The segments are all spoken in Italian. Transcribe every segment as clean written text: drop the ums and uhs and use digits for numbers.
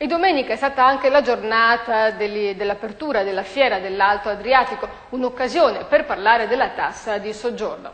E domenica è stata anche la giornata dell'apertura della Fiera dell'Alto Adriatico, un'occasione per parlare della tassa di soggiorno.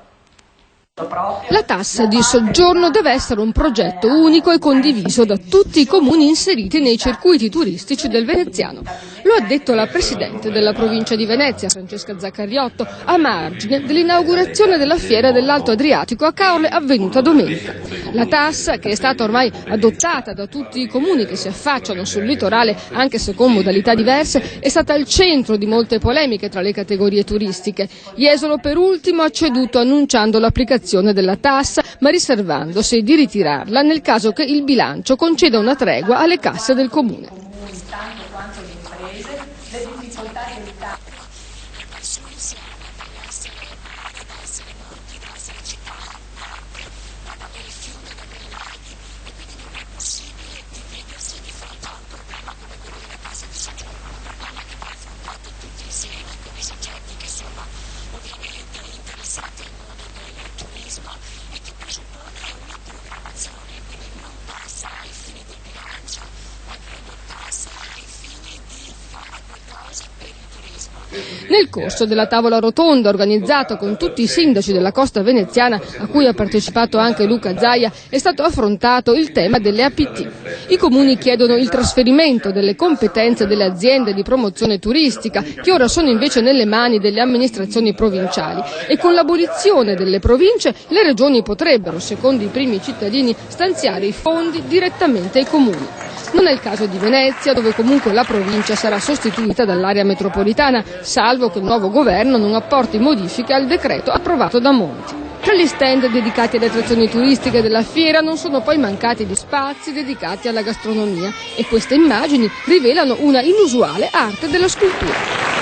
La tassa di soggiorno deve essere un progetto unico e condiviso da tutti i comuni inseriti nei circuiti turistici del veneziano. Lo ha detto la Presidente della Provincia di Venezia, Francesca Zaccariotto, a margine dell'inaugurazione della Fiera dell'Alto Adriatico a Caorle avvenuta domenica. La tassa, che è stata ormai adottata da tutti i comuni che si affacciano sul litorale, anche se con modalità diverse, è stata al centro di molte polemiche tra le categorie turistiche. Jesolo per ultimo ha ceduto annunciando l'applicazione della tassa, ma riservandosi di ritirarla nel caso che il bilancio conceda una tregua alle casse del comune. Nel corso della tavola rotonda organizzata con tutti i sindaci della costa veneziana, a cui ha partecipato anche Luca Zaia, è stato affrontato il tema delle APT. I comuni chiedono il trasferimento delle competenze delle aziende di promozione turistica, che ora sono invece nelle mani delle amministrazioni provinciali, e con l'abolizione delle province le regioni potrebbero, secondo i primi cittadini, stanziare i fondi direttamente ai comuni. Non è il caso di Venezia, dove comunque la provincia sarà sostituita dall'area metropolitana, salvo che il nuovo governo non apporti modifiche al decreto approvato da Monti. Tra gli stand dedicati alle attrazioni turistiche della fiera non sono poi mancati gli spazi dedicati alla gastronomia, e queste immagini rivelano una inusuale arte della scultura.